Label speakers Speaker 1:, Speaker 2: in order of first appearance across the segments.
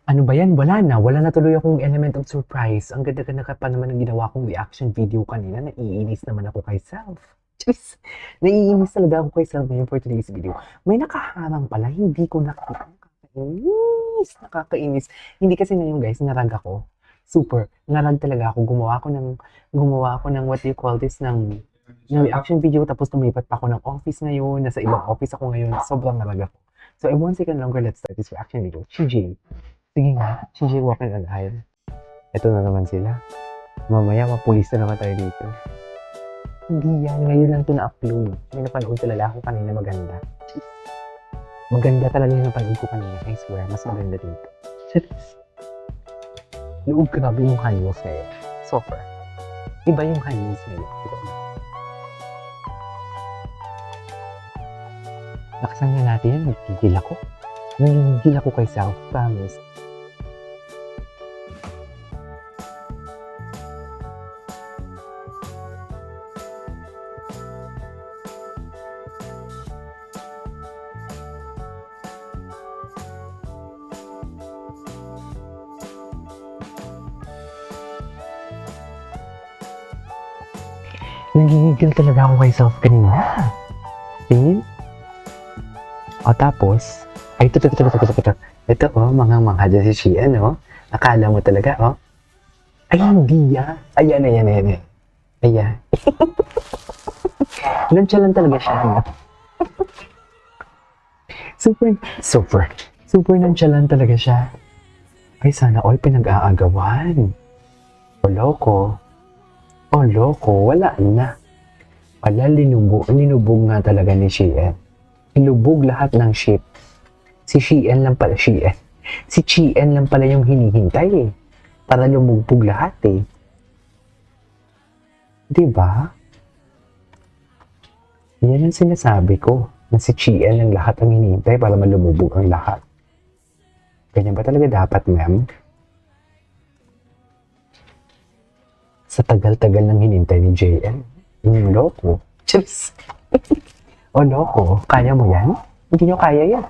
Speaker 1: Ano ba yan? Wala na tuloy akong element of surprise. Ang ganda-ganda ka pa naman ng ginawa kong reaction video kanina. Naiinis naman ako kay self. Diyos, naiinis talaga ako kay self ngayon for today's video. May nakaharang pala, hindi ko nakita. Nakakainis. Hindi kasi ngayon guys, narag ako. Super, narag talaga ako. Gumawa ako ng what do you call this, ng reaction video. Tapos tumipat pa ako ng office ngayon. Nasa ibang office ako ngayon. Sobrang narag ako. So, in 1 second longer, let's start this reaction video. Shiji. Sige nga, Shiji walking on aisle. Ito na naman sila. Mamaya, mapulis na naman tayo dito. Hindi yan, ngayon lang ito na-upload. May napanood sa lalaki kanina maganda. Maganda talaga yung napanood ko kanina. I swear, mas maganda dito. Serious. Loob, grabe yung high heels ngayon. Super. Iba yung high heels ngayon. Ito. Lakasan nga natin yan, nagigil ako. Nagigil ako kay self, promise. Nagigigil talaga ako kay self kanina. Tingin? O tapos, ay ito. Ito mga dyan si Shein, Akala mo talaga, Ay, hindi yan. Ayan. Ayan. Nonchalant talaga siya, Super nonchalant talaga siya. Ay, sana all pinag-aagawan. O loko, wala na. Linubog nga talaga ni Shein. Nilubog lahat ng ship. Si Shein lang pala yung hinihintay para lumugbog lahat Diba? Yan ang sinasabi ko, na si Shein lang lahat ang hinihintay para malumubog ang lahat. Ganyan ba talaga dapat, ma'am? Sa tagal-tagal ng hinintay ni JL. Yung loko. Cheers! O loko, kaya mo yan? Hindi nyo kaya yan.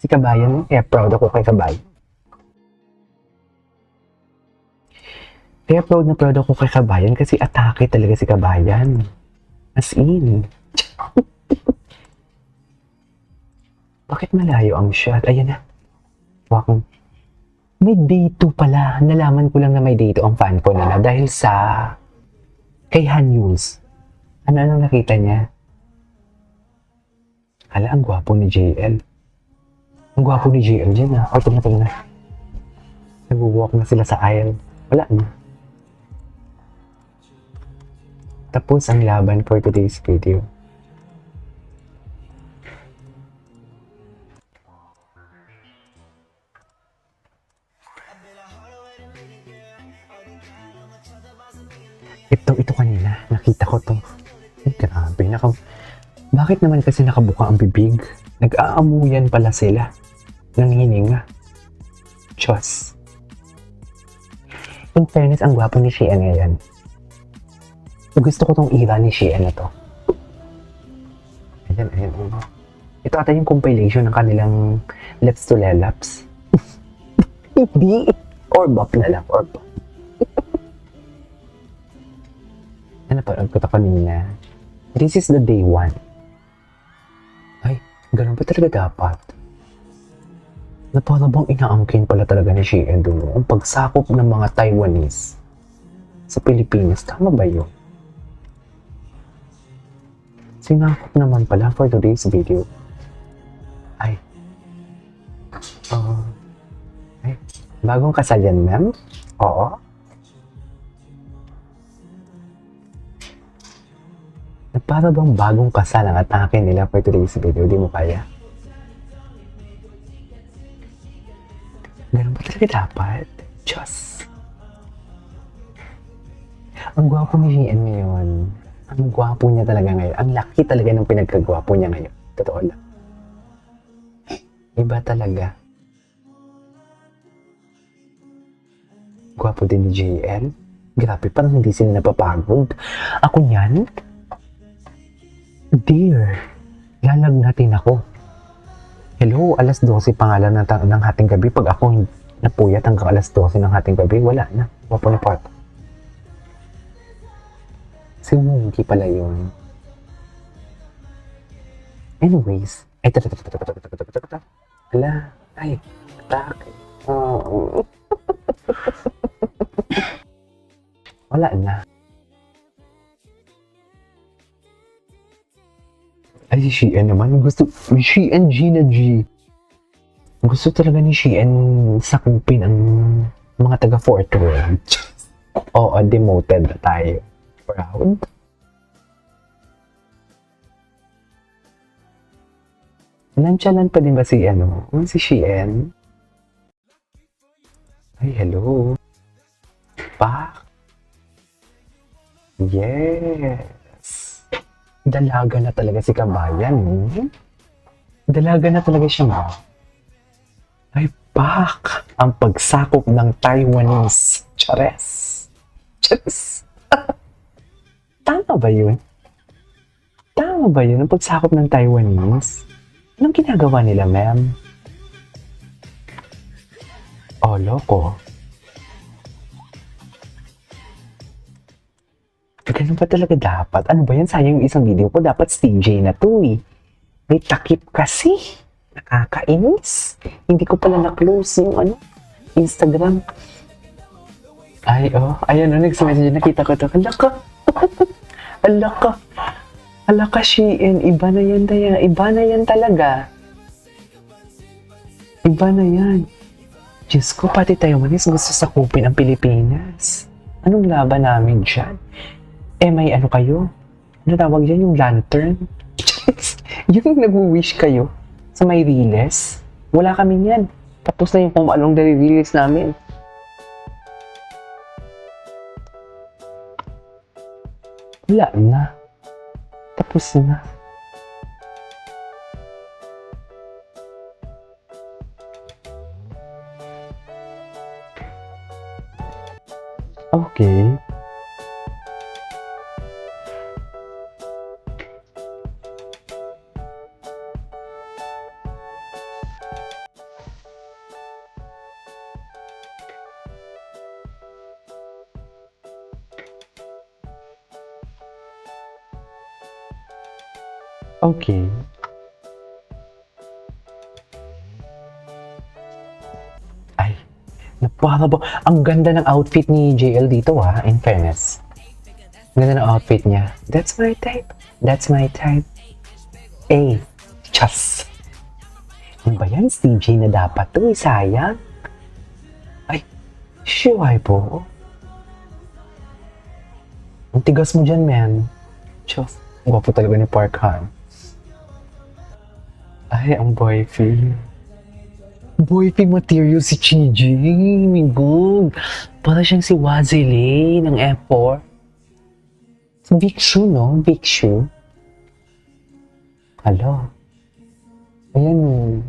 Speaker 1: Si Kabayan, proud ako kay Kabayan. Kaya proud ako kay Kabayan kasi atake talaga si Kabayan. As in. Bakit malayo ang shot? Ayan na. Wakong. May day 2 pala. Nalaman ko lang na may day 2 ang fan ko nila dahil sa kay Han Yules. Ano nakita niya? Hala, ang gwapo ni JL. Ang gwapo ni JL dyan O, ito na. Nag-walk na sila sa aisle. Wala na. Tapos ang laban for today's video. Ito kanina. Nakita ko to. Ay, grabe. Bakit naman kasi nakabuka ang bibig? Nag-aamuyan pala sila ng hininga. Diyos. In fairness, ang gwapo ni Shein ngayon. Gusto ko tong era ni Shein na to. Ayan. Ito ata yung compilation ng kanilang Lips to Lelaps. Hindi. Orbop na lang. Orbop. Napanood ko ito kanina. This is the day 1. Ay, ganun ba talaga dapat? Na parang bang inaangkin pala talaga ni Shein doon ang pagsakop ng mga Taiwanese sa Pilipinas. Tama ba yun? Sinakop naman pala for today's video. Ay, bagong kasal yan, ma'am? Oo. Para bang bagong kasal ang atake nila for today's video, di mo kaya? Ganun ba talaga dapat? Diyos. Ang gwapo ni Shein ngayon. Ang gwapo niya talaga ngayon. Ang laki talaga ng pinagkagwapo niya ngayon. Totoo lang. Iba talaga. Gwapo din ni JL. Grabe, parang hindi sila napapagod. Ako niyan? Dear, lalagnatin ako. Hello, alas 12 pa nga lang ng hating gabi pag ako napuyat hanggang alas 12 ng ating gabi, wala na. Wapo na part. Si Monkey pala yun. Anyways, ay, ala, ay, attack. Wala na. Ay, si Sheehan naman, gusto, Sheehan Gina G. Gusto talaga ni Sheehan sakupin ang mga taga Fourth World. Oo, demoted na tayo. Proud. Nantsalan pa din ba si si Sheehan? Ay, hello. Pak. Yes. Dalaga na talaga si Kabayan. Dalaga na talaga siya, ma. Ay, pak. Ang pagsakop ng Taiwanese. Chares. Chares. Tama ba yun? Tama ba yun? Ang pagsakop ng Taiwanese? Anong ginagawa nila, ma'am? Oh, loko. Ganun ba talaga dapat? Ano ba yan? Sayang yung isang video ko. Dapat CJ na to eh. May takip kasi. Nakakainis. Hindi ko pala na-close yung Instagram. Ay, oh. Ayan, next-message. Nakita ko to. Alaka. Alaka. Alaka, Sheehan. Iba na yan, Daya. Iba na yan talaga. Iba na yan. Diyos ko, pati tayo manis gusto sakupin ang Pilipinas. Anong laban namin dyan? May kayo? Ano tawag dyan? Yung lantern? Yung nag-wish kayo sa may riles? Wala kami yan. Tapos na yung kung anong nare-release namin. Wala na. Tapos na. Okay. Okay. Ay, para ba? Ang ganda ng outfit ni JL dito in fairness. Ang ganda ng outfit niya. That's my type. That's my type. Chas. Ano ba yan? CJ na dapat to sayang. Ay, shiway po. Ang tigas mo dyan, man. Chas. Ang gwapo talaga ni Park Han. Ay, ang boyfie. Boyfie material si Chiji. My God. Para siyang si Wazile ng F4. Big shoe, no? Big shoe. Hello. Ayan.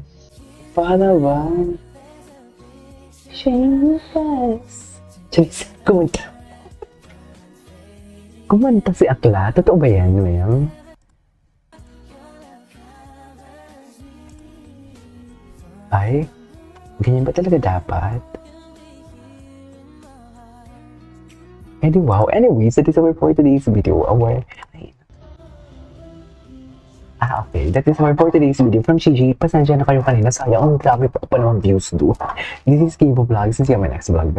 Speaker 1: Para ba? Shameless. Charis, kumanta. Kumanta si Akla. Totoo ba yan, ma'am? Ay, ganyan ba talaga dapat? Wow. Anyways, that is all for today's video. Okay. That is all for today's video from Chiji. Pasensya na kayo kanina. Sayang, ang dami pa ng views doon. This is Kibo Vlogs. See you on my next vlog. Bye.